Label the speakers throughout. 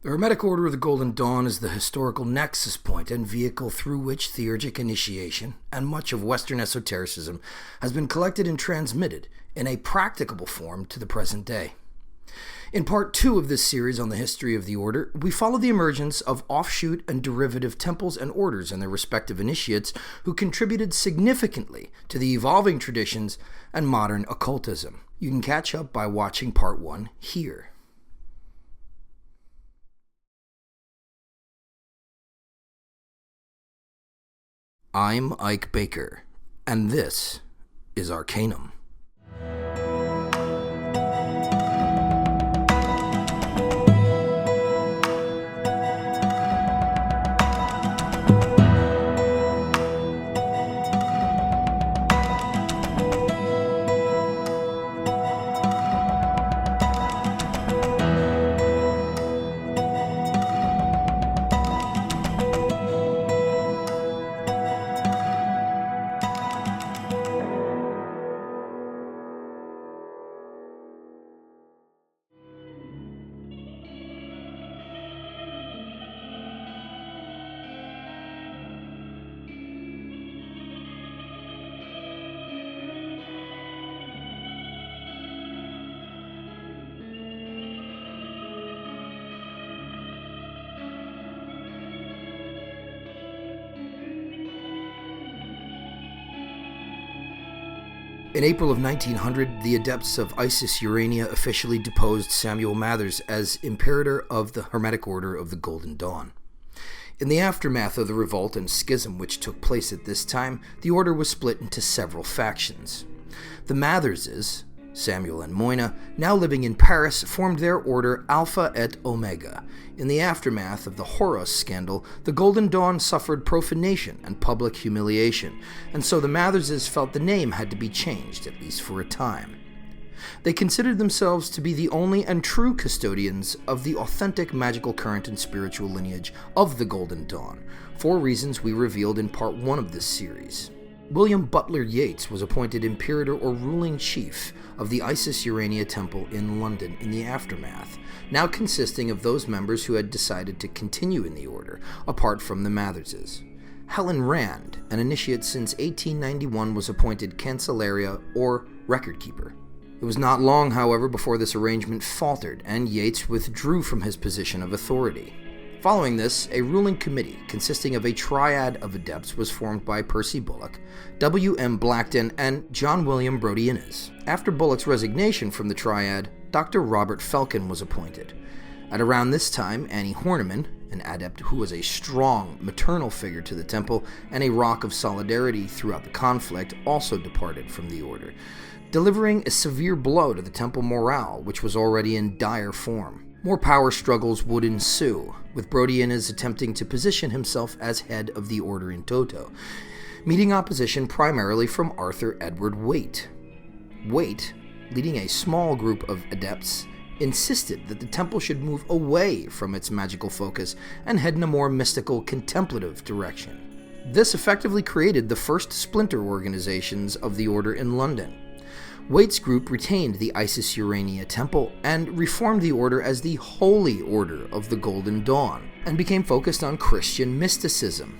Speaker 1: The Hermetic Order of the Golden Dawn is the historical nexus point and vehicle through which theurgic initiation and much of Western esotericism has been collected and transmitted in a practicable form to the present day. In part 2 of this series on the history of the order, we follow the emergence of offshoot and derivative temples and orders and their respective initiates who contributed significantly to the evolving traditions and modern occultism. You can catch up by watching part 1 here. I'm Ike Baker, and this is Arcanum. In April of 1900, the adepts of Isis Urania officially deposed Samuel Mathers as Imperator of the Hermetic Order of the Golden Dawn. In the aftermath of the revolt and schism which took place at this time, the order was split into several factions. The Matherses, Samuel and Moina, now living in Paris, formed their order Alpha et Omega. In the aftermath of the Horus scandal, the Golden Dawn suffered profanation and public humiliation, and so the Matherses felt the name had to be changed, at least for a time. They considered themselves to be the only and true custodians of the authentic magical current and spiritual lineage of the Golden Dawn, for reasons we revealed in part 1 of this series. William Butler Yeats was appointed Imperator or ruling chief of the Isis Urania Temple in London in the aftermath, now consisting of those members who had decided to continue in the order, apart from the Matherses. Helen Rand, an initiate since 1891, was appointed Cancellaria or Record Keeper. It was not long, however, before this arrangement faltered, and Yeats withdrew from his position of authority. Following this, a ruling committee consisting of a triad of adepts was formed by Percy Bullock, W.M. Blackton, and John William Brodie Innes. After Bullock's resignation from the triad, Dr. Robert Felkin was appointed. At around this time, Annie Horniman, an adept who was a strong maternal figure to the temple and a rock of solidarity throughout the conflict, also departed from the order, delivering a severe blow to the temple morale, which was already in dire form. More power struggles would ensue, with Brodie Innes attempting to position himself as head of the order in toto, meeting opposition primarily from Arthur Edward Waite. Waite, leading a small group of adepts, insisted that the temple should move away from its magical focus and head in a more mystical, contemplative direction. This effectively created the first splinter organizations of the order in London. Waite's group retained the Isis Urania Temple and reformed the order as the Holy Order of the Golden Dawn, and became focused on Christian mysticism.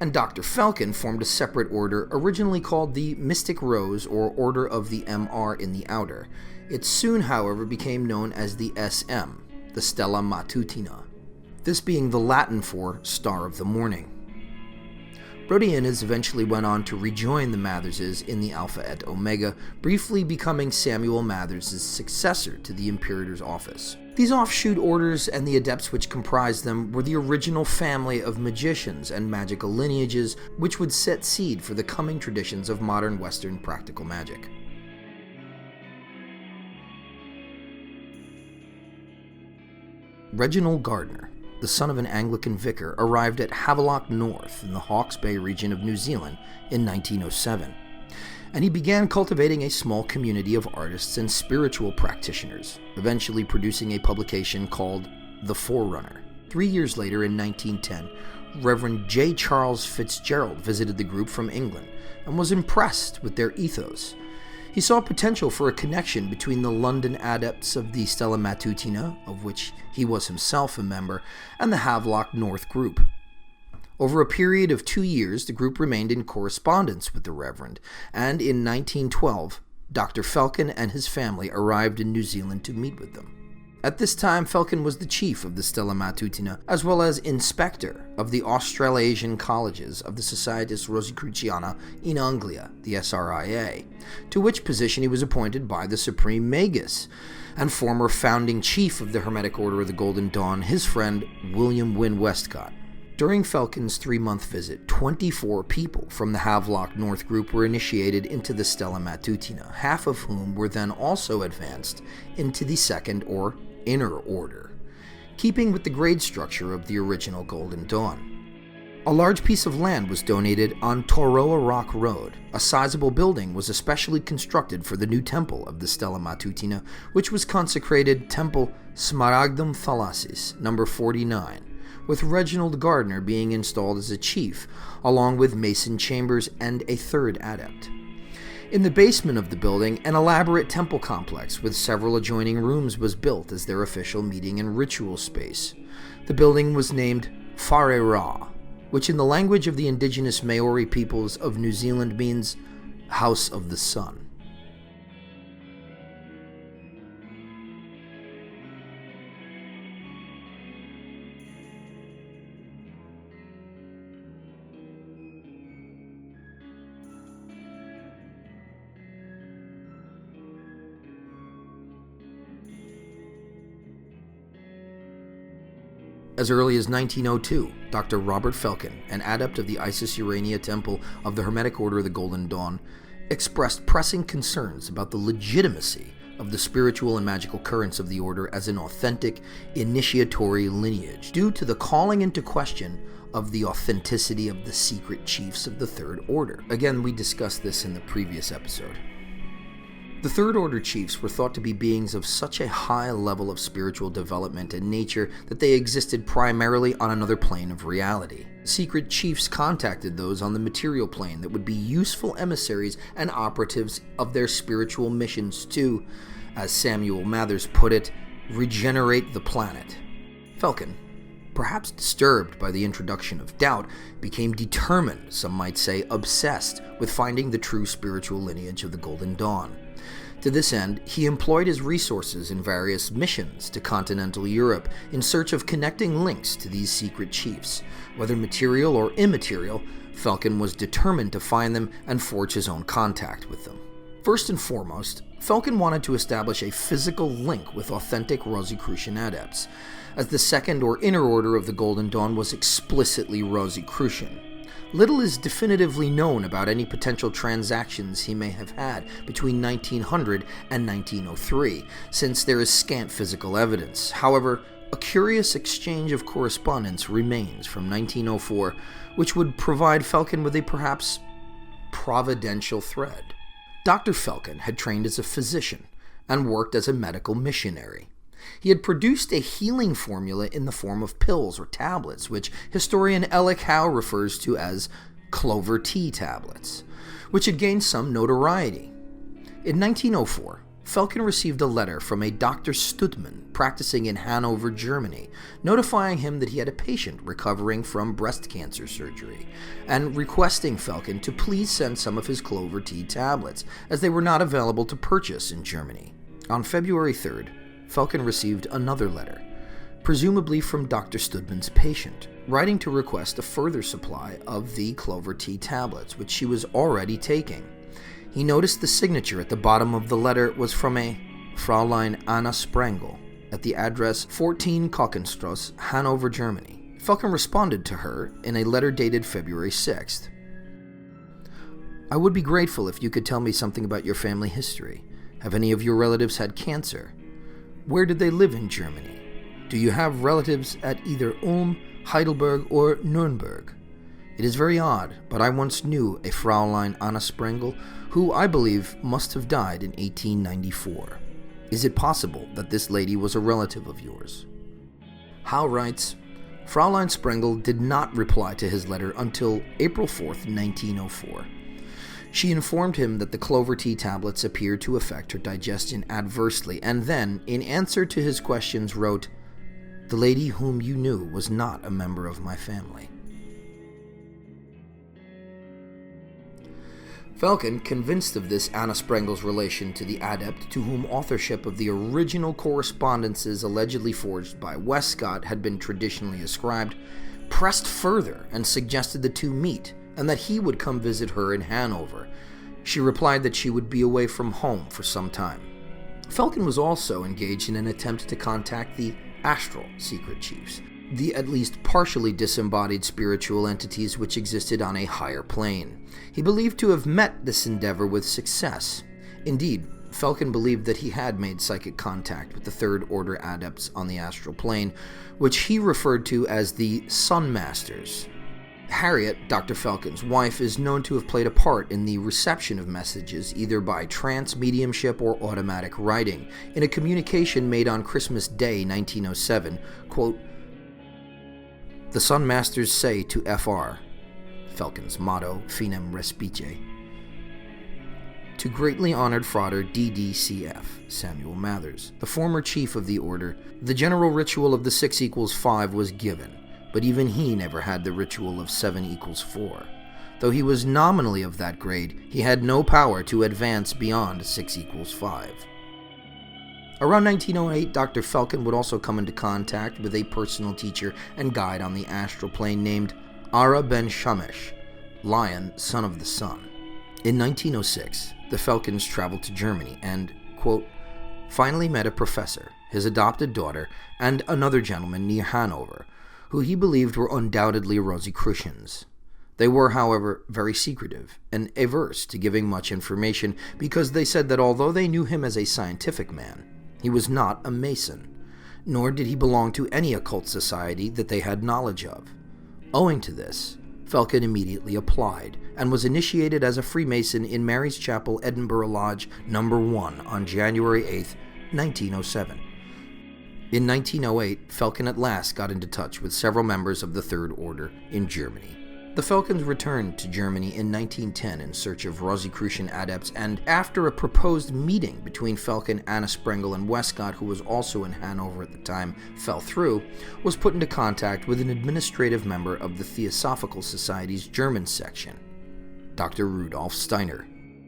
Speaker 1: And Dr. Felkin formed a separate order originally called the Mystic Rose or Order of the MR in the Outer. It soon, however, became known as the SM, the Stella Matutina, this being the Latin for Star of the Morning. Brodie Innes eventually went on to rejoin the Matherses in the Alpha et Omega, briefly becoming Samuel Mathers' successor to the Imperator's office. These offshoot orders and the adepts which comprised them were the original family of magicians and magical lineages which would set seed for the coming traditions of modern Western practical magic. Reginald Gardner, the son of an Anglican vicar, arrived at Havelock North in the Hawke's Bay region of New Zealand in 1907, and he began cultivating a small community of artists and spiritual practitioners, eventually producing a publication called The Forerunner. 3 years later, in 1910, Reverend J. Charles Fitzgerald visited the group from England and was impressed with their ethos. He saw potential for a connection between the London adepts of the Stella Matutina, of which he was himself a member, and the Havelock North group. Over a period of 2 years, the group remained in correspondence with the Reverend, and in 1912, Dr. Felkin and his family arrived in New Zealand to meet with them. At this time, Felkin was the chief of the Stella Matutina, as well as inspector of the Australasian colleges of the Societas Rosicruciana in Anglia, the SRIA, to which position he was appointed by the Supreme Magus and former founding chief of the Hermetic Order of the Golden Dawn, his friend William Wynne Westcott. During Felkin's 3-month visit, 24 people from the Havelock North group were initiated into the Stella Matutina, half of whom were then also advanced into the second or inner order, keeping with the grade structure of the original Golden Dawn. A large piece of land was donated on Toroa Rock Road. A sizable building was especially constructed for the new temple of the Stella Matutina, which was consecrated Temple Smaragdum Thalasis, number 49, with Reginald Gardner being installed as a chief, along with Mason Chambers and a third adept. In the basement of the building, an elaborate temple complex with several adjoining rooms was built as their official meeting and ritual space. The building was named Whare Ra, which in the language of the indigenous Maori peoples of New Zealand means House of the Sun. As early as 1902, Dr. Robert Felkin, an adept of the Isis Urania Temple of the Hermetic Order of the Golden Dawn, expressed pressing concerns about the legitimacy of the spiritual and magical currents of the order as an authentic initiatory lineage, due to the calling into question of the authenticity of the secret chiefs of the Third Order. Again, we discussed this in the previous episode. The Third Order chiefs were thought to be beings of such a high level of spiritual development and nature that they existed primarily on another plane of reality. Secret chiefs contacted those on the material plane that would be useful emissaries and operatives of their spiritual missions to, as Samuel Mathers put it, regenerate the planet. Felkin, perhaps disturbed by the introduction of doubt, became determined, some might say obsessed, with finding the true spiritual lineage of the Golden Dawn. To this end, he employed his resources in various missions to continental Europe in search of connecting links to these secret chiefs. Whether material or immaterial, Felkin was determined to find them and forge his own contact with them. First and foremost, Felkin wanted to establish a physical link with authentic Rosicrucian adepts, as the second or inner order of the Golden Dawn was explicitly Rosicrucian. Little is definitively known about any potential transactions he may have had between 1900 and 1903, since there is scant physical evidence. However, a curious exchange of correspondence remains from 1904, which would provide Felkin with a perhaps providential thread. Dr. Felkin had trained as a physician and worked as a medical missionary. He had produced a healing formula in the form of pills or tablets, which historian Alec Howe refers to as clover tea tablets, which had gained some notoriety. In 1904, Felkin received a letter from a Dr. Studman practicing in Hanover, Germany, notifying him that he had a patient recovering from breast cancer surgery, and requesting Felkin to please send some of his clover tea tablets, as they were not available to purchase in Germany. On February 3rd, Felkin received another letter, presumably from Dr. Studman's patient, writing to request a further supply of the clover tea tablets, which she was already taking. He noticed the signature at the bottom of the letter was from a Fräulein Anna Sprengel at the address 14 Kockenstrasse, Hanover, Germany. Felkin responded to her in a letter dated February 6th. I would be grateful if you could tell me something about your family history. Have any of your relatives had cancer? Where did they live in Germany? Do you have relatives at either Ulm, Heidelberg, or Nuremberg? It is very odd, but I once knew a Fräulein Anna Sprengel, who I believe must have died in 1894. Is it possible that this lady was a relative of yours? Howe writes, Fräulein Sprengel did not reply to his letter until April 4th, 1904. She informed him that the clover tea tablets appeared to affect her digestion adversely, and then, in answer to his questions, wrote, "The lady whom you knew was not a member of my family." Falcon, convinced of this Anna Sprengel's relation to the adept to whom authorship of the original correspondences allegedly forged by Westcott had been traditionally ascribed, pressed further and suggested the two meet, and that he would come visit her in Hanover. She replied that she would be away from home for some time. Falcon was also engaged in an attempt to contact the astral secret chiefs, the at least partially disembodied spiritual entities which existed on a higher plane. He believed to have met this endeavor with success. Indeed, Falcon believed that he had made psychic contact with the Third Order adepts on the astral plane, which he referred to as the Sun Masters. Harriet, Dr. Falcon's wife, is known to have played a part in the reception of messages either by trance mediumship or automatic writing. In a communication made on Christmas Day 1907, quote, "The Sun Masters say to FR," Falcon's motto, Finem Respice, "to greatly honored Frater DDCF, Samuel Mathers, the former chief of the order, the general ritual of the 6 equals 5 was given, but even he never had the ritual of 7 equals 4. Though he was nominally of that grade, he had no power to advance beyond 6 equals 5. Around 1908, Dr. Falcon would also come into contact with a personal teacher and guide on the astral plane named Ara ben Shamesh, Lion, son of the sun. In 1906, the Falcons traveled to Germany and, quote, finally met a professor, his adopted daughter, and another gentleman near Hanover, who he believed were undoubtedly Rosicrucians. They were, however, very secretive and averse to giving much information because they said that although they knew him as a scientific man, he was not a Mason, nor did he belong to any occult society that they had knowledge of. Owing to this, Falcon immediately applied and was initiated as a Freemason in Mary's Chapel, Edinburgh Lodge No. 1 on January 8, 1907. In 1908, Falcon at last got into touch with several members of the Third Order in Germany. The Falcons returned to Germany in 1910 in search of Rosicrucian adepts, and after a proposed meeting between Falcon, Anna Sprengel, and Westcott, who was also in Hanover at the time, fell through, was put into contact with an administrative member of the Theosophical Society's German section, Dr. Rudolf Steiner.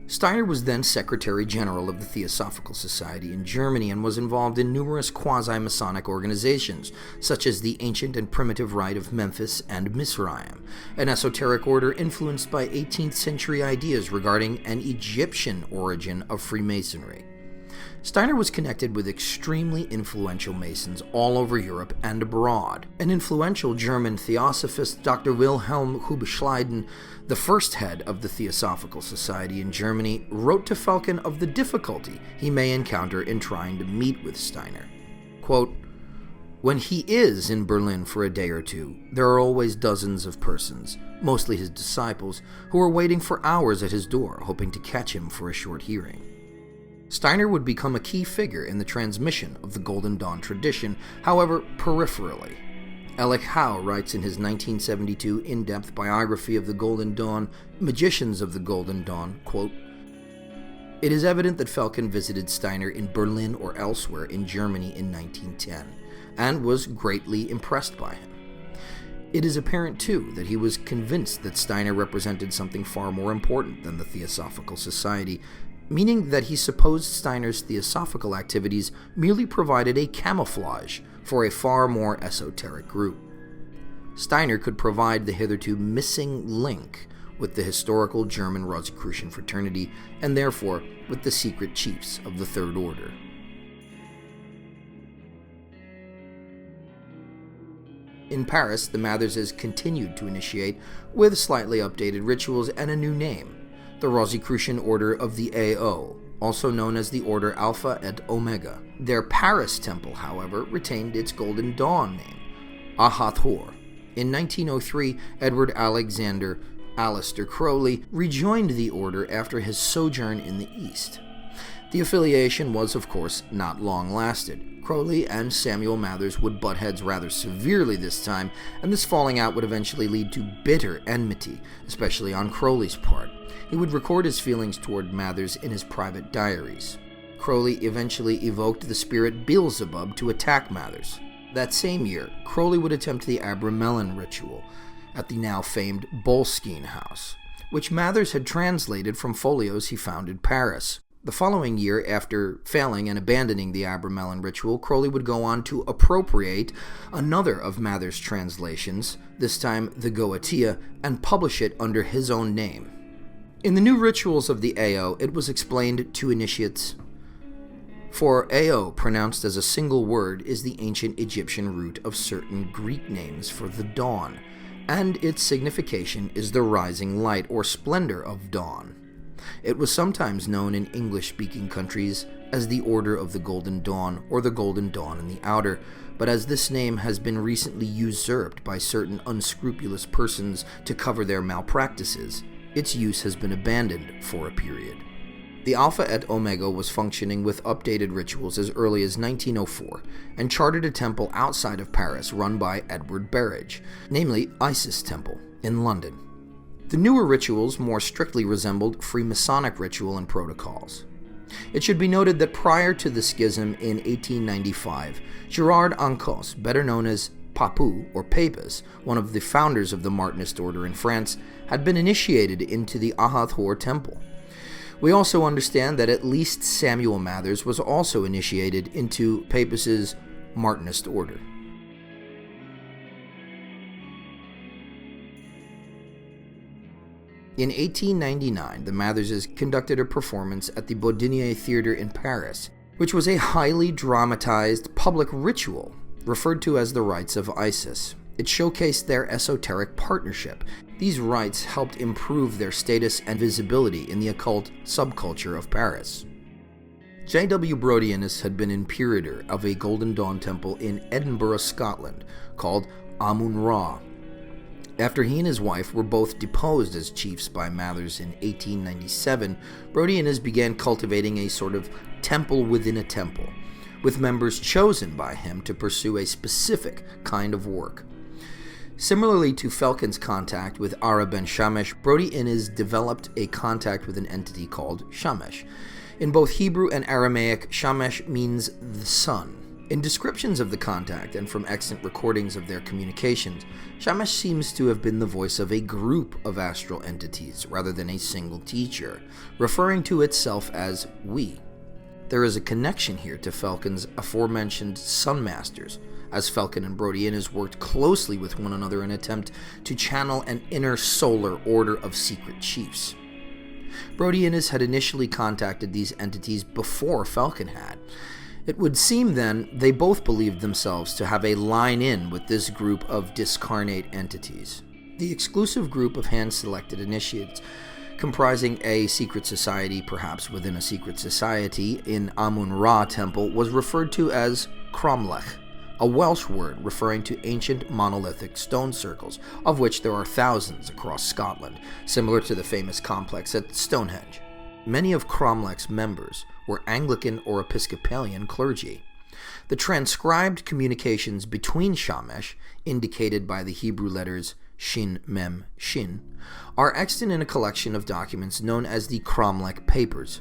Speaker 1: Steiner was then Secretary General of the Theosophical Society in Germany and was involved in numerous quasi-Masonic organizations, such as the Ancient and Primitive Rite of Memphis and Mizraim, an esoteric order influenced by 18th century ideas regarding an Egyptian origin of Freemasonry. Steiner was connected with extremely influential Masons all over Europe and abroad. An influential German theosophist, Dr. Wilhelm Hubschleiden, the first head of the Theosophical Society in Germany, wrote to Falcon of the difficulty he may encounter in trying to meet with Steiner. Quote, when he is in Berlin for a day or two, there are always dozens of persons, mostly his disciples, who are waiting for hours at his door, hoping to catch him for a short hearing. Steiner would become a key figure in the transmission of the Golden Dawn tradition, however, peripherally. Alec Howe writes in his 1972 in-depth biography of the Golden Dawn, Magicians of the Golden Dawn, quote, it is evident that Falcon visited Steiner in Berlin or elsewhere in Germany in 1910, and was greatly impressed by him. It is apparent, too, that he was convinced that Steiner represented something far more important than the Theosophical Society, meaning that he supposed Steiner's theosophical activities merely provided a camouflage for a far more esoteric group. Steiner could provide the hitherto missing link with the historical German Rosicrucian fraternity, and therefore with the secret chiefs of the Third Order. In Paris, the Matherses continued to initiate with slightly updated rituals and a new name, the Rosicrucian Order of the AO, also known as the Order Alpha et Omega. Their Paris temple, however, retained its Golden Dawn name, Ahathor. In 1903, Edward Alexander Aleister Crowley rejoined the order after his sojourn in the East. The affiliation was, of course, not long-lasted. Crowley and Samuel Mathers would butt heads rather severely this time, and this falling out would eventually lead to bitter enmity, especially on Crowley's part. He would record his feelings toward Mathers in his private diaries. Crowley eventually evoked the spirit Beelzebub to attack Mathers. That same year, Crowley would attempt the Abramelin ritual at the now famed Boleskine house, which Mathers had translated from folios he found in Paris. The following year, after failing and abandoning the Abramelin ritual, Crowley would go on to appropriate another of Mathers' translations, this time the Goetia, and publish it under his own name. In the new rituals of the AO, it was explained to initiates, for AO, pronounced as a single word, is the ancient Egyptian root of certain Greek names for the dawn, and its signification is the rising light or splendor of dawn. It was sometimes known in English-speaking countries as the Order of the Golden Dawn or the Golden Dawn in the Outer, but as this name has been recently usurped by certain unscrupulous persons to cover their malpractices, its use has been abandoned for a period. The Alpha et Omega was functioning with updated rituals as early as 1904 and chartered a temple outside of Paris run by Edward Berridge, namely Isis Temple, in London. The newer rituals more strictly resembled Freemasonic ritual and protocols. It should be noted that prior to the schism in 1895, Gerard Ancos, better known as Papou or Papus, one of the founders of the Martinist order in France, had been initiated into the Ahathor Temple. We also understand that at least Samuel Mathers was also initiated into Papus's Martinist order. In 1899, the Matherses conducted a performance at the Bodinier Theatre in Paris, which was a highly dramatized public ritual referred to as the Rites of Isis. It showcased their esoteric partnership. These rites helped improve their status and visibility in the occult subculture of Paris. J.W. Brodianus had been imperator of a Golden Dawn temple in Edinburgh, Scotland, called Amun-Ra. After he and his wife were both deposed as chiefs by Mathers in 1897, Brodianus began cultivating a sort of temple within a temple, with members chosen by him to pursue a specific kind of work. Similarly to Felkin's contact with Ara ben Shamesh, Brodianus developed a contact with an entity called Shamesh. In both Hebrew and Aramaic, Shamesh means the sun. In descriptions of the contact and from extant recordings of their communications, Shamesh seems to have been the voice of a group of astral entities rather than a single teacher, referring to itself as we. There is a connection here to Felkin's aforementioned Sun Masters, as Felkin and Brodianus worked closely with one another in an attempt to channel an inner solar order of secret chiefs. Brodianus had initially contacted these entities before Felkin had. It would seem then they both believed themselves to have a line-in with this group of discarnate entities. The exclusive group of hand-selected initiates, comprising a secret society perhaps within a secret society in Amun-Ra Temple, was referred to as Cromlech, a Welsh word referring to ancient monolithic stone circles, of which there are thousands across Scotland, similar to the famous complex at Stonehenge. Many of Cromlech's members were Anglican or Episcopalian clergy. The transcribed communications between Shamesh, indicated by the Hebrew letters Shin, Mem, Shin, are extant in a collection of documents known as the Cromlech Papers.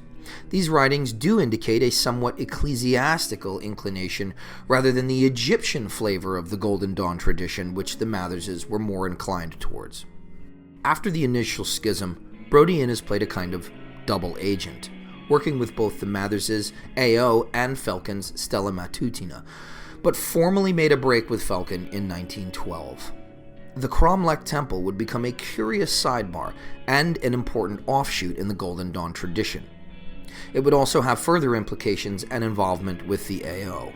Speaker 1: These writings do indicate a somewhat ecclesiastical inclination rather than the Egyptian flavor of the Golden Dawn tradition, which the Matherses were more inclined towards. After the initial schism, Brodianus played a kind of double agent, working with both the Matherses, AO, and Felkin's Stella Matutina, but formally made a break with Felkin in 1912. The Cromlech Temple would become a curious sidebar and an important offshoot in the Golden Dawn tradition. It would also have further implications and involvement with the AO.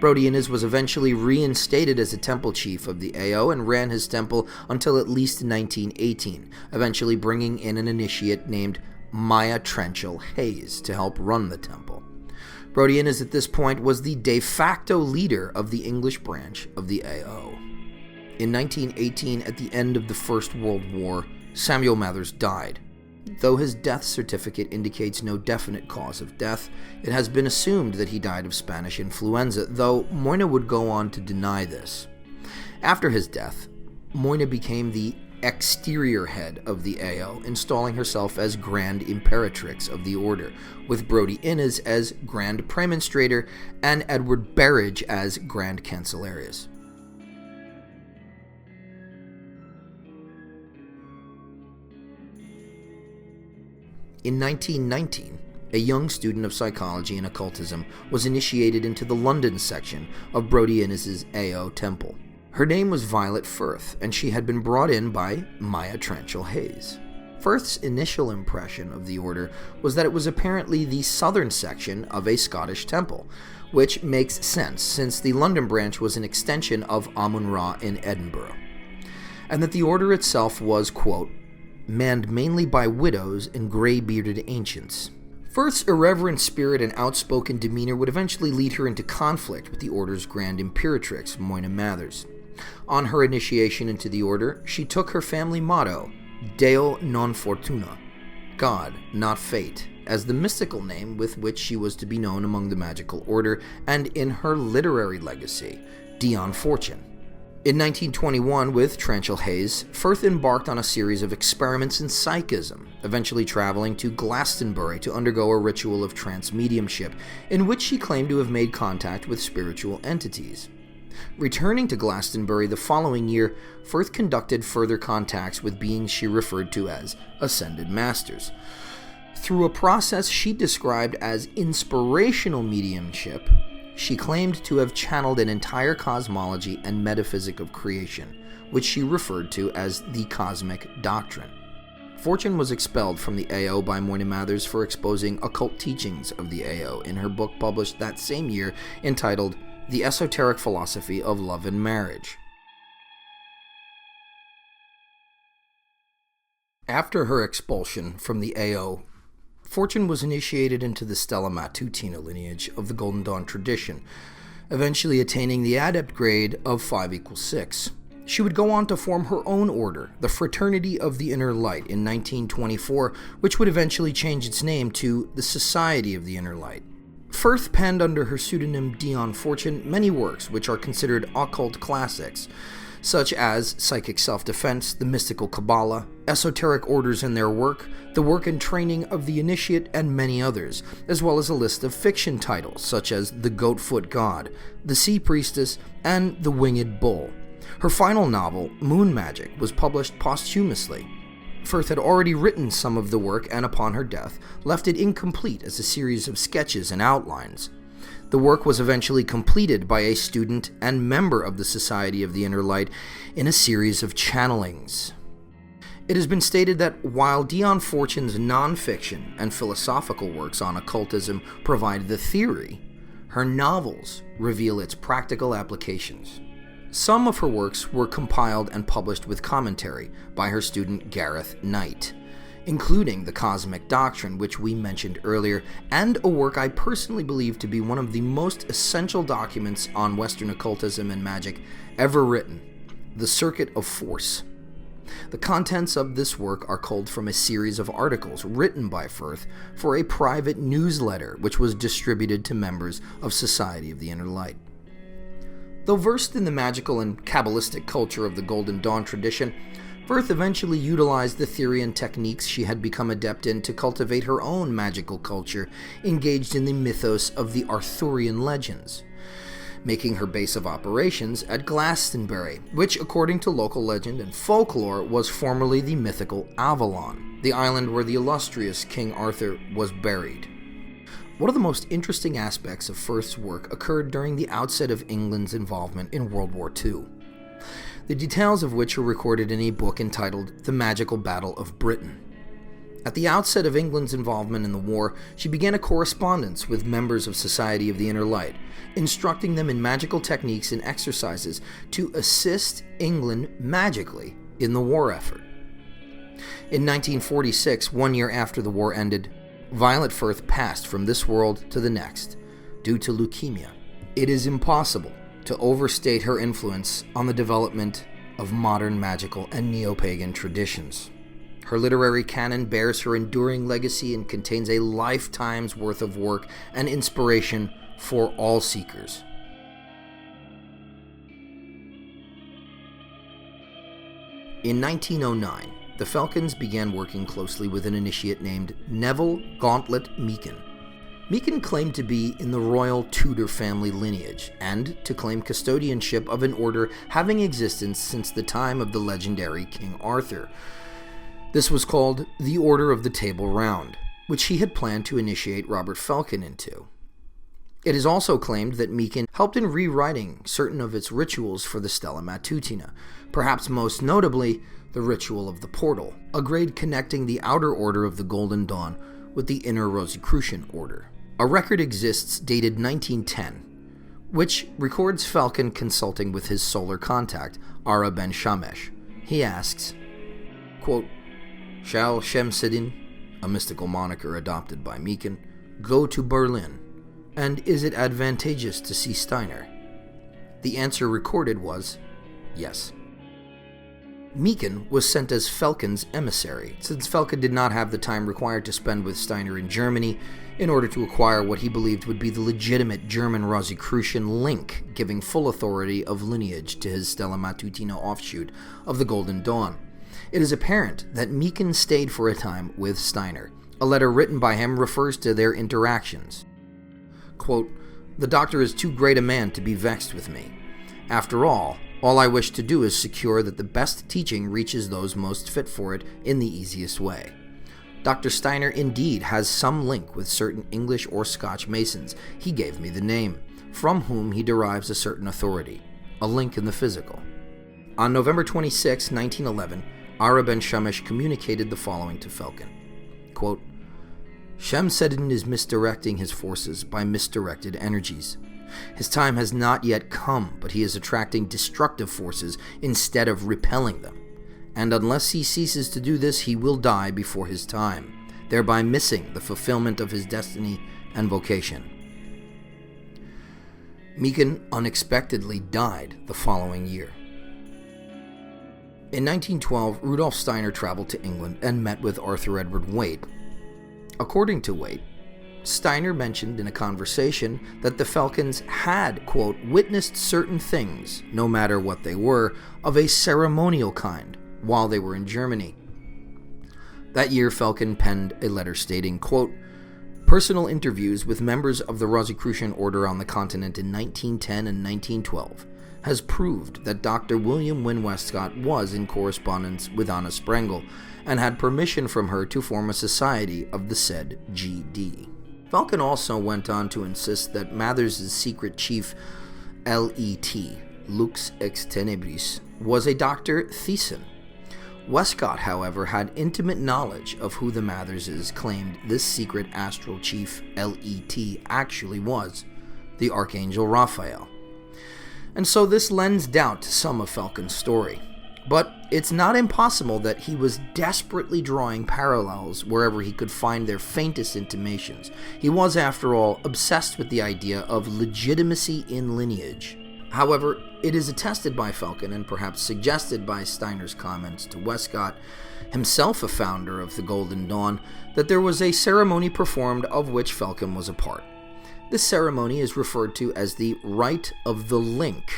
Speaker 1: Brodianus was eventually reinstated as a temple chief of the AO and ran his temple until at least 1918, eventually bringing in an initiate named Maya Trenchel Hayes to help run the temple. Brodianus at this point was the de facto leader of the English branch of the AO. In 1918, at the end of the First World War, Samuel Mathers died. Though his death certificate indicates no definite cause of death, it has been assumed that he died of Spanish influenza, though Moyna would go on to deny this. After his death, Moyna became the exterior head of the AO, installing herself as Grand Imperatrix of the Order, with Brodie Innes as Grand Praemonstrator and Edward Berridge as Grand Cancellarius. In 1919, a young student of psychology and occultism was initiated into the London section of Brodie Innes' AO Temple. Her name was Violet Firth, and she had been brought in by Maya Tranchil Hayes. Firth's initial impression of the order was that it was apparently the southern section of a Scottish temple, which makes sense since the London branch was an extension of Amun-Ra in Edinburgh, and that the order itself was, quote, manned mainly by widows and grey-bearded ancients. Firth's irreverent spirit and outspoken demeanor would eventually lead her into conflict with the order's Grand Imperatrix, Moina Mathers. On her initiation into the order, she took her family motto, Deo non fortuna, God, not fate, as the mystical name with which she was to be known among the magical order, and in her literary legacy, Dion Fortune. In 1921, with Tranchil Hayes, Firth embarked on a series of experiments in psychism, eventually traveling to Glastonbury to undergo a ritual of trance mediumship, in which she claimed to have made contact with spiritual entities. Returning to Glastonbury the following year, Firth conducted further contacts with beings she referred to as Ascended Masters. Through a process she described as inspirational mediumship, she claimed to have channeled an entire cosmology and metaphysic of creation, which she referred to as the Cosmic Doctrine. Fortune was expelled from the AO by Moina Mathers for exposing occult teachings of the AO in her book published that same year entitled The Esoteric Philosophy of Love and Marriage. After her expulsion from the AO, Fortune was initiated into the Stella Matutina lineage of the Golden Dawn tradition, eventually attaining the adept grade of 5=6. She would go on to form her own order, the Fraternity of the Inner Light, in 1924, which would eventually change its name to the Society of the Inner Light. Firth penned under her pseudonym Dion Fortune many works which are considered occult classics, such as Psychic Self-Defense, The Mystical Kabbalah, Esoteric Orders and Their Work, The Work and Training of the Initiate, and many others, as well as a list of fiction titles such as The Goatfoot God, The Sea Priestess, and The Winged Bull. Her final novel, Moon Magic, was published posthumously. Firth had already written some of the work and, upon her death, left it incomplete as a series of sketches and outlines. The work was eventually completed by a student and member of the Society of the Inner Light in a series of channelings. It has been stated that while Dion Fortune's non-fiction and philosophical works on occultism provide the theory, her novels reveal its practical applications. Some of her works were compiled and published with commentary by her student Gareth Knight, including The Cosmic Doctrine, which we mentioned earlier, and a work I personally believe to be one of the most essential documents on Western occultism and magic ever written, The Circuit of Force. The contents of this work are culled from a series of articles written by Firth for a private newsletter which was distributed to members of Society of the Inner Light. Though versed in the magical and Kabbalistic culture of the Golden Dawn tradition, Firth eventually utilized the Therion techniques she had become adept in to cultivate her own magical culture, engaged in the mythos of the Arthurian legends, making her base of operations at Glastonbury, which, according to local legend and folklore, was formerly the mythical Avalon, the island where the illustrious King Arthur was buried. One of the most interesting aspects of Firth's work occurred during the outset of England's involvement in World War II, the details of which are recorded in a book entitled The Magical Battle of Britain. At the outset of England's involvement in the war, she began a correspondence with members of Society of the Inner Light, instructing them in magical techniques and exercises to assist England magically in the war effort. In 1946, 1 year after the war ended, Violet Firth passed from this world to the next due to leukemia. It is impossible to overstate her influence on the development of modern magical and neo-pagan traditions. Her literary canon bears her enduring legacy and contains a lifetime's worth of work and inspiration for all seekers. In 1909, the Falcons began working closely with an initiate named Neville Gauntlet Meakin. Meakin claimed to be in the royal Tudor family lineage, and to claim custodianship of an order having existence since the time of the legendary King Arthur. This was called the Order of the Table Round, which he had planned to initiate Robert Falcon into. It is also claimed that Meakin helped in rewriting certain of its rituals for the Stella Matutina, perhaps most notably the Ritual of the Portal, a grade connecting the outer Order of the Golden Dawn with the inner Rosicrucian Order. A record exists dated 1910, which records Falcon consulting with his solar contact, Ara Ben Shamesh. He asks, quote, "Shall Shemseddin, a mystical moniker adopted by Meakin, go to Berlin? And is it advantageous to see Steiner?" The answer recorded was, yes. Meakin was sent as Falcon's emissary, since Falcon did not have the time required to spend with Steiner in Germany in order to acquire what he believed would be the legitimate German Rosicrucian link, giving full authority of lineage to his Stella Matutina offshoot of the Golden Dawn. It is apparent that Meakin stayed for a time with Steiner. A letter written by him refers to their interactions. Quote, "The doctor is too great a man to be vexed with me. After all I wish to do is secure that the best teaching reaches those most fit for it in the easiest way. Dr. Steiner indeed has some link with certain English or Scotch Masons. He gave me the name, from whom he derives a certain authority, a link in the physical." On November 26, 1911, Ara Ben Shamesh communicated the following to Falcon. Quote, "Shemseddin is misdirecting his forces by misdirected energies. His time has not yet come, but he is attracting destructive forces instead of repelling them. And unless he ceases to do this, he will die before his time, thereby missing the fulfillment of his destiny and vocation." Meakin unexpectedly died the following year. In 1912, Rudolf Steiner traveled to England and met with Arthur Edward Waite. According to Waite, Steiner mentioned in a conversation that the Falcons had, quote, "witnessed certain things, no matter what they were, of a ceremonial kind, while they were in Germany." That year, Falcon penned a letter stating, quote, "Personal interviews with members of the Rosicrucian Order on the continent in 1910 and 1912 has proved that Dr. William Wynne Westcott was in correspondence with Anna Sprengel and had permission from her to form a society of the said GD. Falcon also went on to insist that Mathers' secret chief, LET, Lux Ex Tenebris, was a Dr. Thiessen. Westcott, however, had intimate knowledge of who the Matherses claimed this secret astral chief, LET, actually was, the Archangel Raphael. And so this lends doubt to some of Falcon's story. But it's not impossible that he was desperately drawing parallels wherever he could find their faintest intimations. He was, after all, obsessed with the idea of legitimacy in lineage. However, it is attested by Falcon, and perhaps suggested by Steiner's comments to Westcott, himself a founder of the Golden Dawn, that there was a ceremony performed of which Falcon was a part. This ceremony is referred to as the Rite of the Link.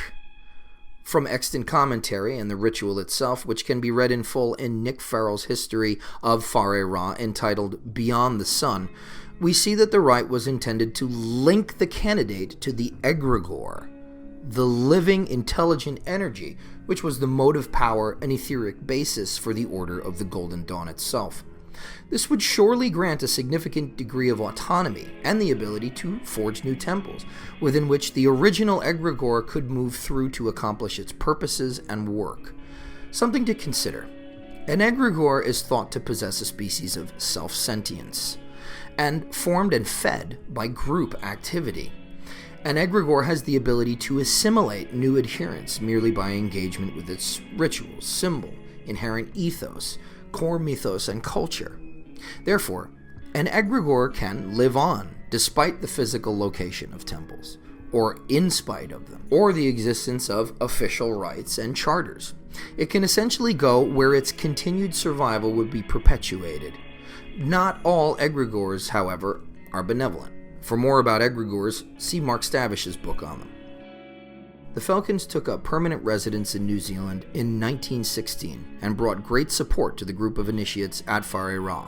Speaker 1: From extant commentary and the ritual itself, which can be read in full in Nick Farrell's history of Far-E-Ra entitled Beyond the Sun, we see that the rite was intended to link the candidate to the egregore, the living intelligent energy, which was the motive power and etheric basis for the Order of the Golden Dawn itself. This would surely grant a significant degree of autonomy and the ability to forge new temples, within which the original egregore could move through to accomplish its purposes and work. Something to consider. An egregore is thought to possess a species of self-sentience, and formed and fed by group activity. An egregore has the ability to assimilate new adherents merely by engagement with its rituals, symbol, inherent ethos, core mythos, and culture. Therefore, an egregore can live on despite the physical location of temples, or in spite of them, or the existence of official rites and charters. It can essentially go where its continued survival would be perpetuated. Not all egregores, however, are benevolent. For more about egregores, see Mark Stavish's book on them. the Falcons took up permanent residence in New Zealand in 1916 and brought great support to the group of initiates at Whare Ra.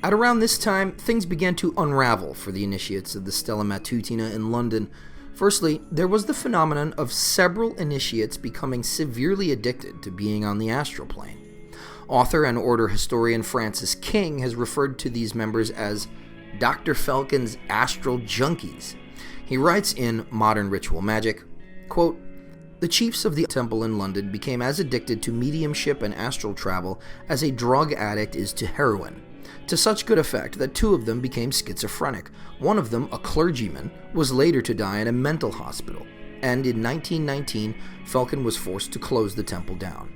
Speaker 1: At around this time, things began to unravel for the initiates of the Stella Matutina in London. Firstly, there was the phenomenon of several initiates becoming severely addicted to being on the astral plane. Author and order historian Francis King has referred to these members as Dr. Falcon's astral junkies. He writes in Modern Ritual Magic, quote, "The chiefs of the temple in London became as addicted to mediumship and astral travel as a drug addict is to heroin, to such good effect that 2 of them became schizophrenic. One of them, a clergyman, was later to die in a mental hospital, and in 1919, Falcon was forced to close the temple down.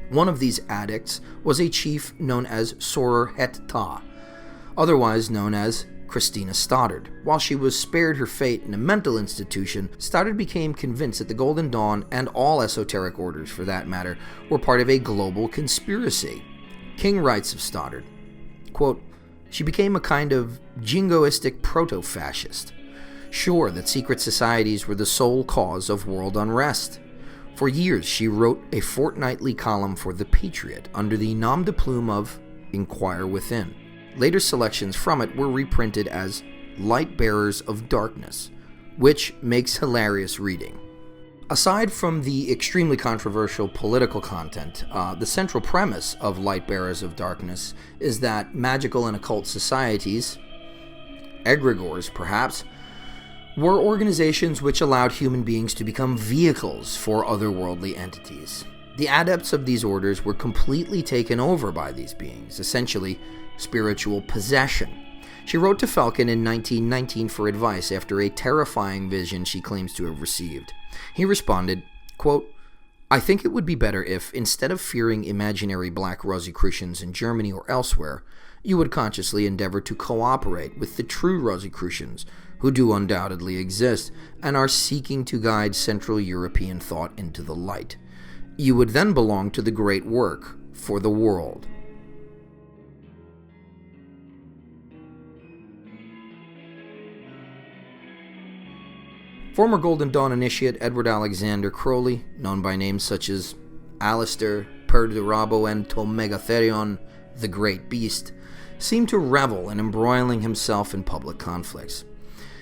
Speaker 1: One of these addicts was a chief known as Sorer Het Ta, otherwise known as Christina Stoddard. While she was spared her fate in a mental institution, Stoddard became convinced that the Golden Dawn, and all esoteric orders for that matter, were part of a global conspiracy." King writes of Stoddard, quote, "She became a kind of jingoistic proto-fascist, sure that secret societies were the sole cause of world unrest. For years she wrote a fortnightly column for The Patriot under the nom de plume of Inquire Within. Later selections from it were reprinted as Light Bearers of Darkness, which makes hilarious reading." Aside from the extremely controversial political content, the central premise of Light Bearers of Darkness is that magical and occult societies, egregores perhaps, were organizations which allowed human beings to become vehicles for otherworldly entities. The adepts of these orders were completely taken over by these beings, essentially spiritual possession. She wrote to Falcon in 1919 for advice after a terrifying vision she claims to have received. He responded, quote, "I think it would be better if, instead of fearing imaginary black Rosicrucians in Germany or elsewhere, you would consciously endeavor to cooperate with the true Rosicrucians, who do undoubtedly exist, and are seeking to guide Central European thought into the light. You would then belong to the great work for the world." Former Golden Dawn initiate Edward Alexander Crowley, known by names such as Alistair, Perdurabo, and Mega Therion, the Great Beast, seemed to revel in embroiling himself in public conflicts.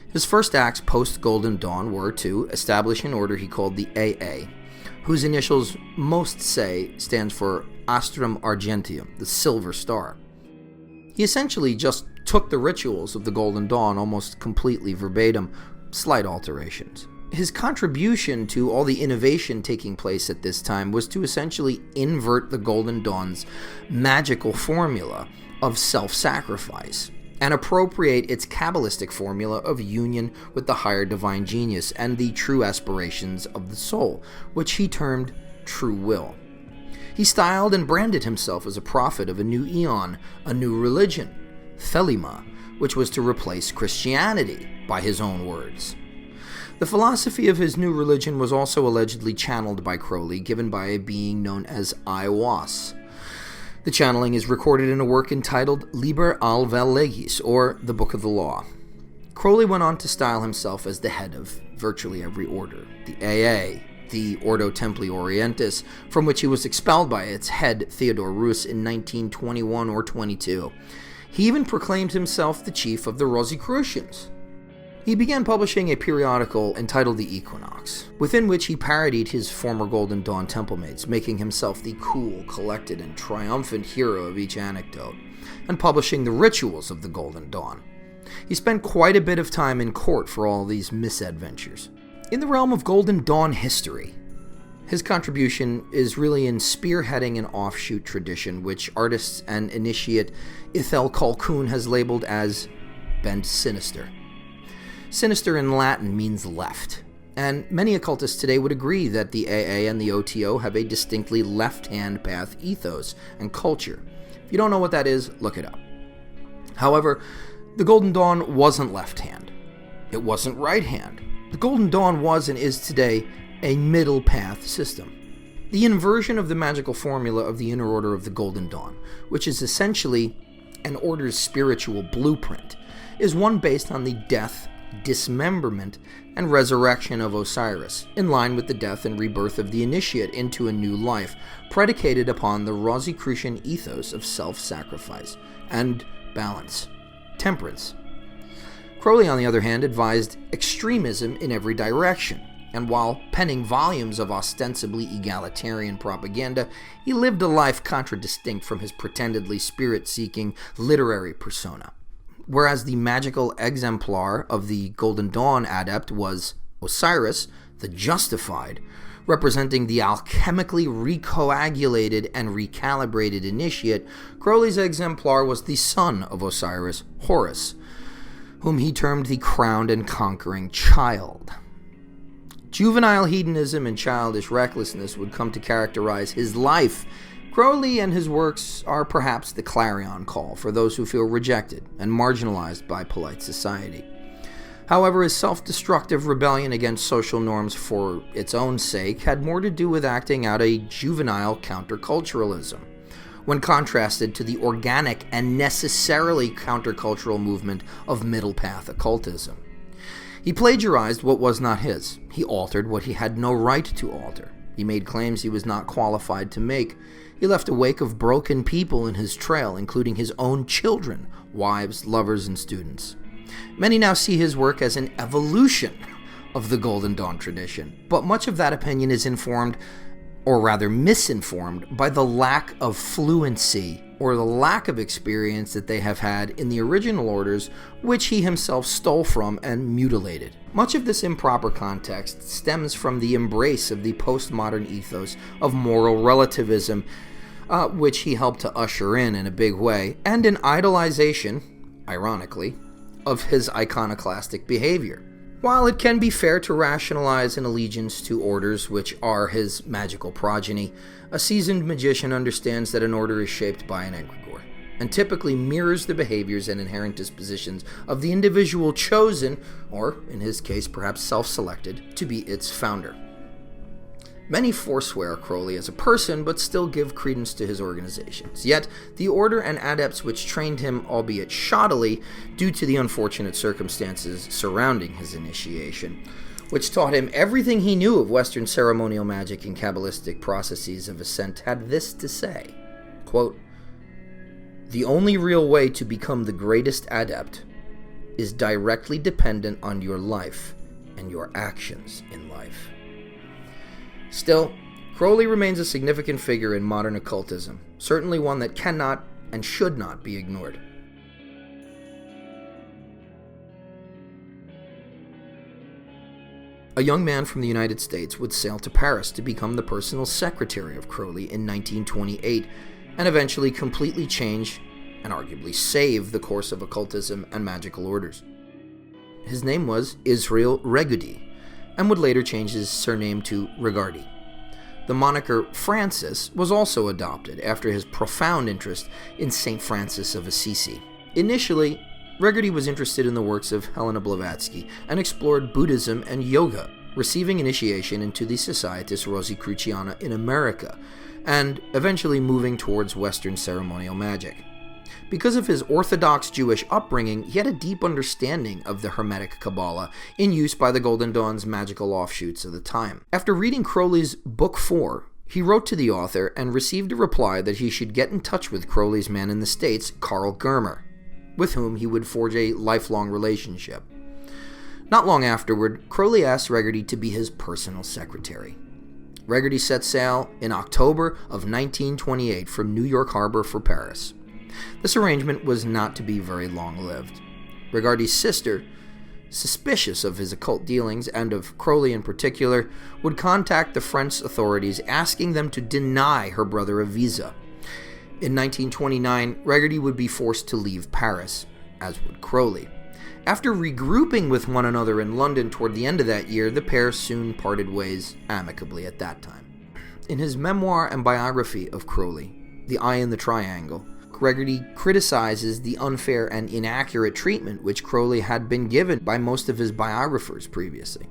Speaker 1: His first acts post-Golden Dawn were to establish an order he called the AA, whose initials most say stands for Astrum Argentium, the Silver Star. He essentially just took the rituals of the Golden Dawn almost completely verbatim, slight alterations. His contribution to all the innovation taking place at this time was to essentially invert the Golden Dawn's magical formula of self-sacrifice and appropriate its Kabbalistic formula of union with the higher divine genius and the true aspirations of the soul, which he termed true will. He styled and branded himself as a prophet of a new eon, a new religion, Thelema, which was to replace Christianity, by his own words. The philosophy of his new religion was also allegedly channeled by Crowley, given by a being known as Aiwass. The channeling is recorded in a work entitled Liber al vel legis, or The Book of the Law. Crowley went on to style himself as the head of virtually every order. The AA, the Ordo Templi Orientis, from which he was expelled by its head, Theodore Reuss, in 1921 or 22. He even proclaimed himself the chief of the Rosicrucians. He began publishing a periodical entitled The Equinox, within which he parodied his former Golden Dawn templemates, making himself the cool, collected, and triumphant hero of each anecdote, and publishing the rituals of the Golden Dawn. He spent quite a bit of time in court for all these misadventures. In the realm of Golden Dawn history, his contribution is really in spearheading an offshoot tradition which artists and initiate Ithel Colquhoun has labeled as bent sinister. Sinister in Latin means left, and many occultists today would agree that the AA and the OTO have a distinctly left-hand path ethos and culture. If you don't know what that is, look it up. However, the Golden Dawn wasn't left-hand. It wasn't right-hand. The Golden Dawn was and is today a middle path system. The inversion of the magical formula of the Inner Order of the Golden Dawn, which is essentially an order's spiritual blueprint, is one based on the death, dismemberment, and resurrection of Osiris, in line with the death and rebirth of the initiate into a new life, predicated upon the Rosicrucian ethos of self-sacrifice and balance, temperance. Crowley, on the other hand, advised extremism in every direction, and while penning volumes of ostensibly egalitarian propaganda, he lived a life contradistinct from his pretendedly spirit-seeking literary persona. Whereas the magical exemplar of the Golden Dawn adept was Osiris, the justified, representing the alchemically recoagulated and recalibrated initiate, Crowley's exemplar was the son of Osiris, Horus, whom he termed the crowned and conquering child. Juvenile hedonism and childish recklessness would come to characterize his life. Crowley and his works are perhaps the clarion call for those who feel rejected and marginalized by polite society. However, his self-destructive rebellion against social norms for its own sake had more to do with acting out a juvenile counterculturalism, when contrasted to the organic and necessarily countercultural movement of middle-path occultism. He plagiarized what was not his. He altered what he had no right to alter. He made claims he was not qualified to make. He left a wake of broken people in his trail, including his own children, wives, lovers, and students. Many now see his work as an evolution of the Golden Dawn tradition, but much of that opinion is informed, or rather misinformed, by the lack of fluency or the lack of experience that they have had in the original orders, which he himself stole from and mutilated. Much of this improper context stems from the embrace of the postmodern ethos of moral relativism, which he helped to usher in a big way, and an idolization, ironically, of his iconoclastic behavior. While it can be fair to rationalize an allegiance to orders which are his magical progeny, a seasoned magician understands that an order is shaped by an egregore, and typically mirrors the behaviors and inherent dispositions of the individual chosen, or, in his case, perhaps self-selected, to be its founder. Many forswear Crowley as a person, but still give credence to his organizations. Yet, the order and adepts which trained him, albeit shoddily, due to the unfortunate circumstances surrounding his initiation, which taught him everything he knew of Western ceremonial magic and Kabbalistic processes of ascent, had this to say, quote, "The only real way to become the greatest adept is directly dependent on your life and your actions in life." Still, Crowley remains a significant figure in modern occultism, certainly one that cannot and should not be ignored. A young man from the United States would sail to Paris to become the personal secretary of Crowley in 1928, and eventually completely change, and arguably save, the course of occultism and magical orders. His name was Israel Regudi, and would later change his surname to Regardi. The moniker Francis was also adopted after his profound interest in St. Francis of Assisi. Initially, Regardi was interested in the works of Helena Blavatsky and explored Buddhism and yoga, receiving initiation into the Societas Rosicruciana in America, and eventually moving towards Western ceremonial magic. Because of his Orthodox Jewish upbringing, he had a deep understanding of the Hermetic Kabbalah in use by the Golden Dawn's magical offshoots of the time. After reading Crowley's Book 4, he wrote to the author and received a reply that he should get in touch with Crowley's man in the States, Karl Germer, with whom he would forge a lifelong relationship. Not long afterward, Crowley asked Regardi to be his personal secretary. Regardi set sail in October of 1928 from New York Harbor for Paris. This arrangement was not to be very long-lived. Regardi's sister, suspicious of his occult dealings and of Crowley in particular, would contact the French authorities asking them to deny her brother a visa. In 1929, Regardi would be forced to leave Paris, as would Crowley. After regrouping with one another in London toward the end of that year, the pair soon parted ways amicably at that time. In his memoir and biography of Crowley, The Eye in the Triangle, Regardi criticizes the unfair and inaccurate treatment which Crowley had been given by most of his biographers previously.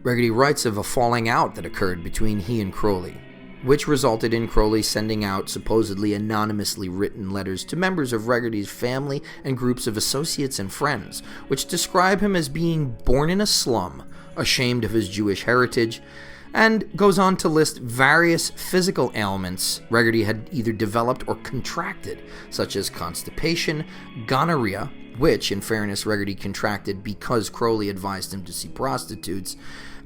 Speaker 1: Regardi writes of a falling out that occurred between he and Crowley. which resulted in Crowley sending out supposedly anonymously written letters to members of Reggerty's family and groups of associates and friends, which describe him as being born in a slum, ashamed of his Jewish heritage, and goes on to list various physical ailments Reggerty had either developed or contracted, such as constipation, gonorrhea, which, in fairness, Reggerty contracted because Crowley advised him to see prostitutes,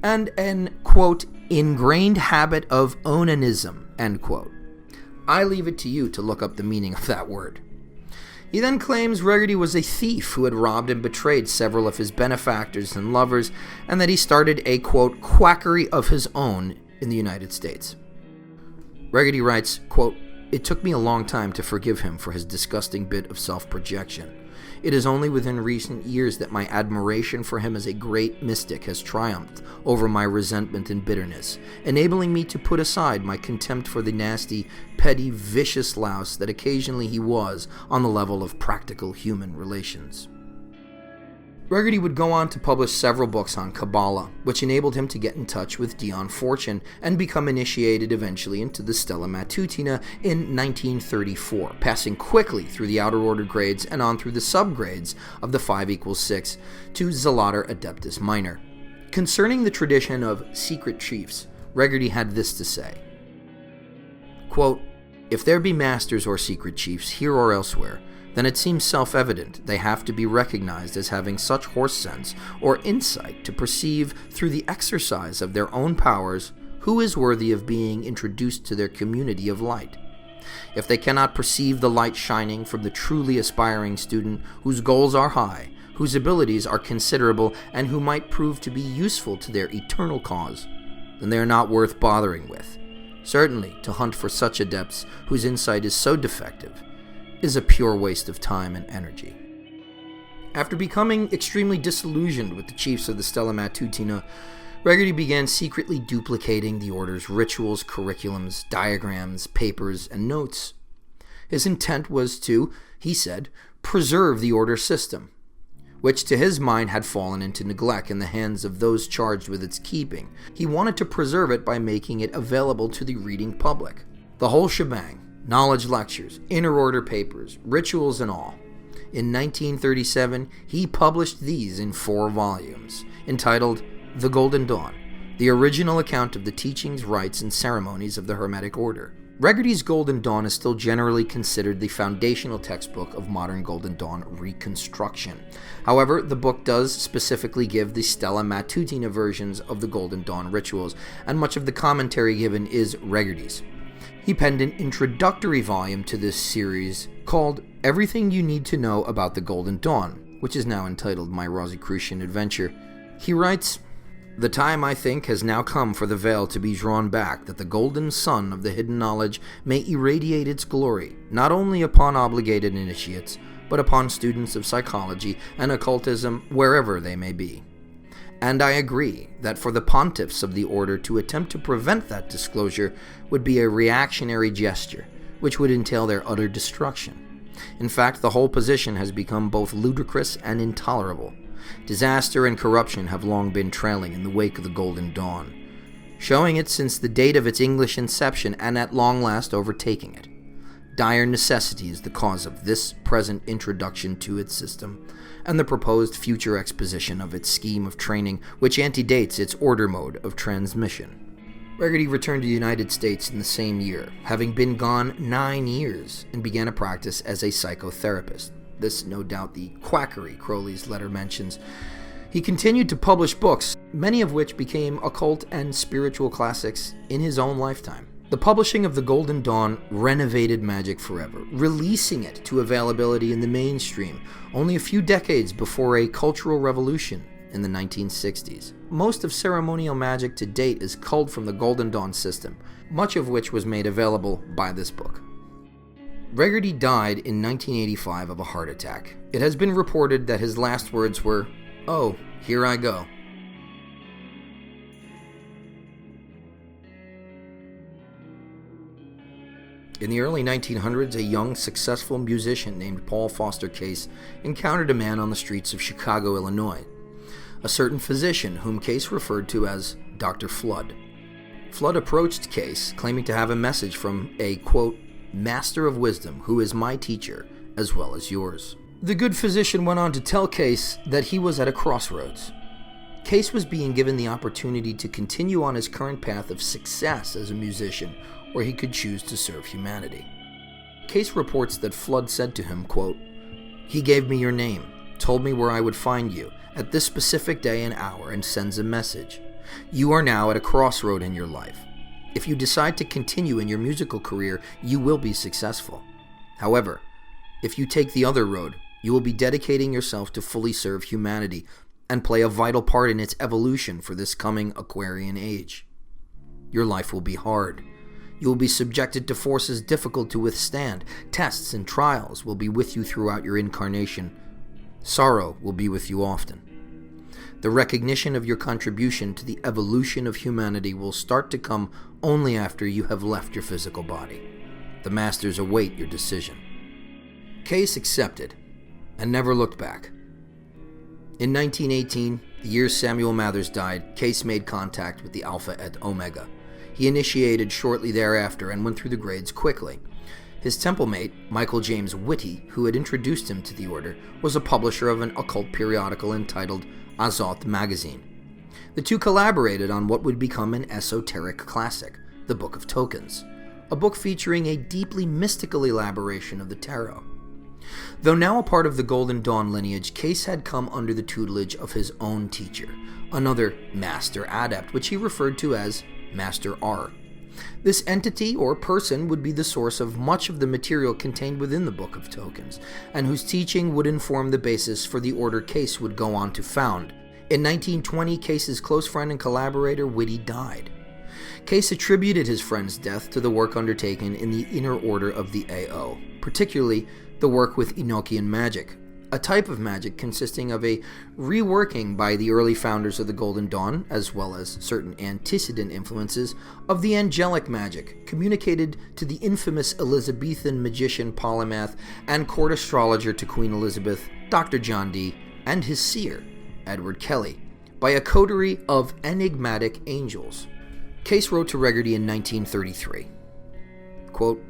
Speaker 1: and an, quote, ingrained habit of onanism, end quote. I leave it to you to look up the meaning of that word. He then claims Reggerty was a thief who had robbed and betrayed several of his benefactors and lovers, and that he started a, quote, quackery of his own in the United States. Reggerty writes, quote, "It took me a long time to forgive him for his disgusting bit of self-projection. It is only within recent years that my admiration for him as a great mystic has triumphed over my resentment and bitterness, enabling me to put aside my contempt for the nasty, petty, vicious louse that occasionally he was on the level of practical human relations." Reggerty would go on to publish several books on Kabbalah, which enabled him to get in touch with Dion Fortune and become initiated eventually into the Stella Matutina in 1934, passing quickly through the outer order grades and on through the subgrades of the 5=6 to Zelator Adeptus Minor. Concerning the tradition of secret chiefs, Reggerty had this to say, quote, "If there be masters or secret chiefs here or elsewhere, then it seems self-evident they have to be recognized as having such horse sense or insight to perceive through the exercise of their own powers who is worthy of being introduced to their community of light. If they cannot perceive the light shining from the truly aspiring student whose goals are high, whose abilities are considerable, and who might prove to be useful to their eternal cause, then they are not worth bothering with. Certainly, to hunt for such adepts whose insight is so defective is a pure waste of time and energy." After becoming extremely disillusioned with the chiefs of the Stella Matutina, Reggerty began secretly duplicating the order's rituals, curriculums, diagrams, papers, and notes. His intent was to, he said, preserve the order system, which to his mind had fallen into neglect in the hands of those charged with its keeping. He wanted to preserve it by making it available to the reading public. The whole shebang. Knowledge lectures, inner order papers, rituals and all. In 1937, he published these in 4 volumes, entitled The Golden Dawn, the original account of the teachings, rites, and ceremonies of the Hermetic Order. Reggerty's Golden Dawn is still generally considered the foundational textbook of modern Golden Dawn reconstruction. However, the book does specifically give the Stella Matutina versions of the Golden Dawn rituals, and much of the commentary given is Reggerty's. He penned an introductory volume to this series called Everything You Need to Know About the Golden Dawn, which is now entitled My Rosicrucian Adventure. He writes, "The time, I think, has now come for the veil to be drawn back, that the golden sun of the hidden knowledge may irradiate its glory, not only upon obligated initiates, but upon students of psychology and occultism wherever they may be. And I agree that for the pontiffs of the order to attempt to prevent that disclosure would be a reactionary gesture, which would entail their utter destruction. In fact, the whole position has become both ludicrous and intolerable. Disaster and corruption have long been trailing in the wake of the Golden Dawn, showing it since the date of its English inception and at long last overtaking it. Dire necessity is the cause of this present introduction to its system, and the proposed future exposition of its scheme of training, which antedates its order mode of transmission." Reggerty returned to the United States in the same year, having been gone 9 years, and began a practice as a psychotherapist. This, no doubt, the quackery Crowley's letter mentions. He continued to publish books, many of which became occult and spiritual classics in his own lifetime. The publishing of the Golden Dawn renovated magic forever, releasing it to availability in the mainstream only a few decades before a cultural revolution in the 1960s. Most of ceremonial magic to date is culled from the Golden Dawn system, much of which was made available by this book. Reggerty died in 1985 of a heart attack. It has been reported that his last words were, "Oh, here I go." In the early 1900s, a young, successful musician named Paul Foster Case encountered a man on the streets of Chicago, Illinois, a certain physician whom Case referred to as Dr. Flood. Flood approached Case, claiming to have a message from a, quote, master of wisdom who is my teacher as well as yours. The good physician went on to tell Case that he was at a crossroads. Case was being given the opportunity to continue on his current path of success as a musician, or he could choose to serve humanity. Case reports that Flood said to him, quote, he gave me your name, told me where I would find you at this specific day and hour, and sends a message. You are now at a crossroad in your life. If you decide to continue in your musical career, you will be successful. However, if you take the other road, you will be dedicating yourself to fully serve humanity and play a vital part in its evolution for this coming Aquarian age. Your life will be hard. You will be subjected to forces difficult to withstand. Tests and trials will be with you throughout your incarnation. Sorrow will be with you often. The recognition of your contribution to the evolution of humanity will start to come only after you have left your physical body. The masters await your decision. Case accepted and never looked back. In 1918, the year Samuel Mathers died, Case made contact with the Alpha et Omega. He initiated shortly thereafter and went through the grades quickly. His temple mate, Michael James Whitty, who had introduced him to the order, was a publisher of an occult periodical entitled Azoth magazine. The two collaborated on what would become an esoteric classic, the Book of Tokens, a book featuring a deeply mystical elaboration of the tarot. Though now a part of the Golden Dawn lineage, Case had come under the tutelage of his own teacher, another Master Adept, which he referred to as Master R. This entity or person would be the source of much of the material contained within the Book of Tokens, and whose teaching would inform the basis for the order Case would go on to found. In 1920, Case's close friend and collaborator Whitty died. Case attributed his friend's death to the work undertaken in the inner order of the AO, particularly the work with Enochian magic, a type of magic consisting of a reworking by the early founders of the Golden Dawn, as well as certain antecedent influences, of the angelic magic communicated to the infamous Elizabethan magician, polymath, and court astrologer to Queen Elizabeth, Dr. John Dee, and his seer, Edward Kelly, by a coterie of enigmatic angels. Case wrote to Regarty in 1933, quote,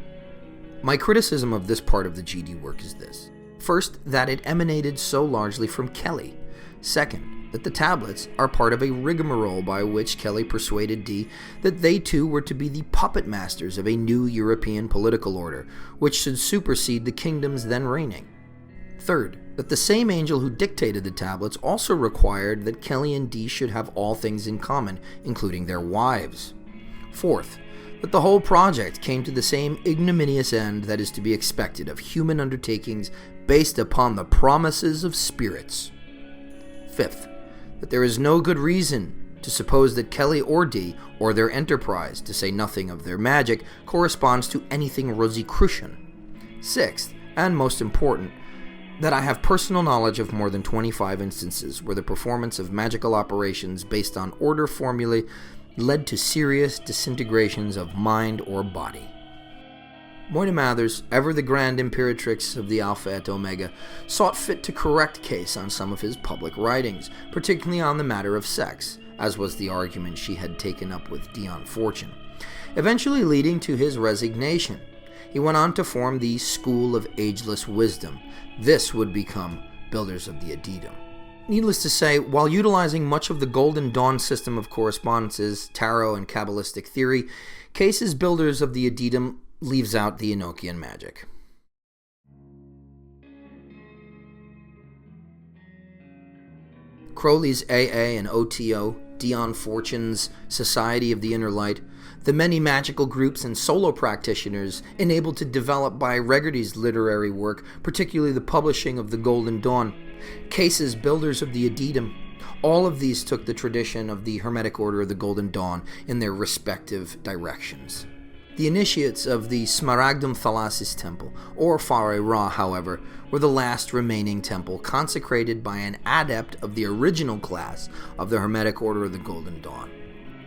Speaker 1: my criticism of this part of the GD work is this. First, that it emanated so largely from Kelly. Second, that the tablets are part of a rigmarole by which Kelly persuaded Dee that they too were to be the puppet masters of a new European political order, which should supersede the kingdoms then reigning. Third, that the same angel who dictated the tablets also required that Kelly and Dee should have all things in common, including their wives. Fourth, that the whole project came to the same ignominious end that is to be expected of human undertakings based upon the promises of spirits. Fifth, that there is no good reason to suppose that Kelly or Dee, or their enterprise, to say nothing of their magic, corresponds to anything Rosicrucian. Sixth, and most important, that I have personal knowledge of more than 25 instances where the performance of magical operations based on order formulae led to serious disintegrations of mind or body. Moira Mathers, ever the grand imperatrix of the Alpha et Omega, sought fit to correct Case on some of his public writings, particularly on the matter of sex, as was the argument she had taken up with Dion Fortune, eventually leading to his resignation. He went on to form the School of Ageless Wisdom. This would become Builders of the Addendum. Needless to say, while utilizing much of the Golden Dawn system of correspondences, tarot, and Kabbalistic theory, Case's Builders of the Addendum leaves out the Enochian magic. Crowley's AA and OTO, Dion Fortune's Society of the Inner Light, the many magical groups and solo practitioners enabled to develop by Regarty's literary work, particularly the publishing of the Golden Dawn, Case's Builders of the Addendum, all of these took the tradition of the Hermetic Order of the Golden Dawn in their respective directions. The initiates of the Smaragdum Thalasis Temple, or Fare Ra, however, were the last remaining temple consecrated by an adept of the original class of the Hermetic Order of the Golden Dawn.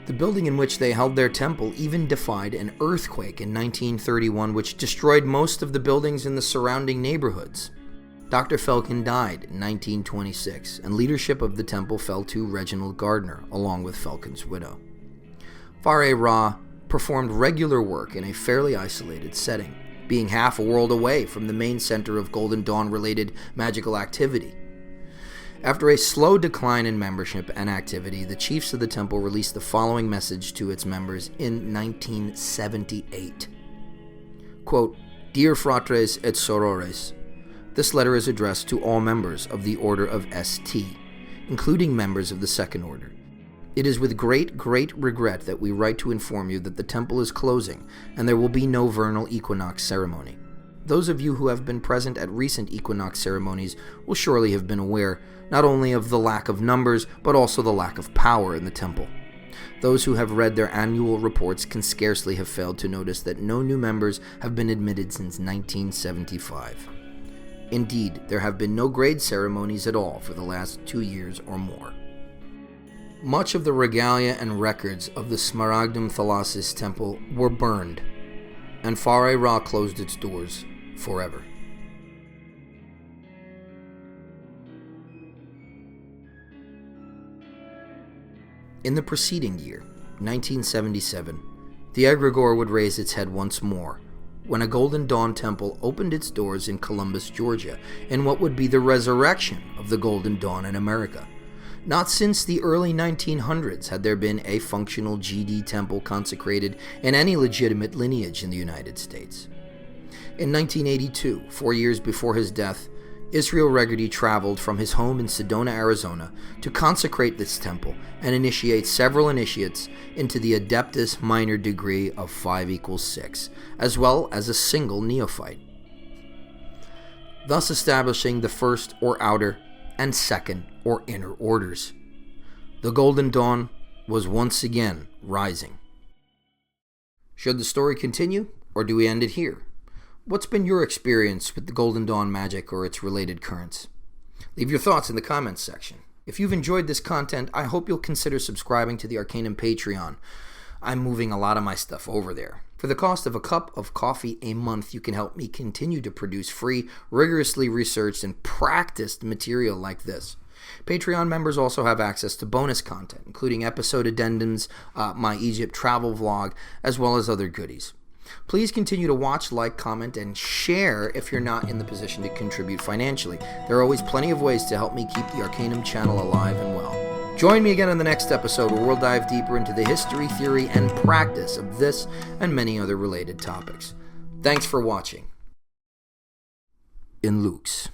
Speaker 1: The building in which they held their temple even defied an earthquake in 1931, which destroyed most of the buildings in the surrounding neighborhoods. Dr. Felkin died in 1926, and leadership of the temple fell to Reginald Gardner, along with Felkin's widow. Far-E-Ra performed regular work in a fairly isolated setting, being half a world away from the main center of Golden Dawn-related magical activity. After a slow decline in membership and activity, the chiefs of the temple released the following message to its members in 1978. Quote, "Dear fratres et sorores, this letter is addressed to all members of the Order of St, including members of the Second Order. It is with great regret that we write to inform you that the temple is closing and there will be no vernal equinox ceremony. Those of you who have been present at recent equinox ceremonies will surely have been aware not only of the lack of numbers, but also the lack of power in the temple. Those who have read their annual reports can scarcely have failed to notice that no new members have been admitted since 1975. Indeed, there have been no grade ceremonies at all for the last 2 years or more." Much of the regalia and records of the Smaragdum Thalasis temple were burned, and Far-E-Ra closed its doors forever. In the preceding year, 1977, the egregore would raise its head once more when a Golden Dawn temple opened its doors in Columbus, Georgia, in what would be the resurrection of the Golden Dawn in America. Not since the early 1900s had there been a functional GD temple consecrated in any legitimate lineage in the United States. In 1982, 4 years before his death, Israel Regardie traveled from his home in Sedona, Arizona, to consecrate this temple and initiate several initiates into the Adeptus Minor degree of 5=6, as well as a single neophyte, thus establishing the first or outer and second or inner orders. The Golden Dawn was once again rising. Should the story continue, or do we end it here? What's been your experience with the Golden Dawn magic or its related currents? Leave your thoughts in the comments section. If you've enjoyed this content, I hope you'll consider subscribing to the Arcanum Patreon. I'm moving a lot of my stuff over there. For the cost of a cup of coffee a month, you can help me continue to produce free, rigorously researched, and practiced material like this. Patreon members also have access to bonus content, including episode addendums, my Egypt travel vlog, as well as other goodies. Please continue to watch, like, comment, and share if you're not in the position to contribute financially. There are always plenty of ways to help me keep the Arcanum channel alive and well. Join me again in the next episode where we'll dive deeper into the history, theory, and practice of this and many other related topics. Thanks for watching. In Luke's.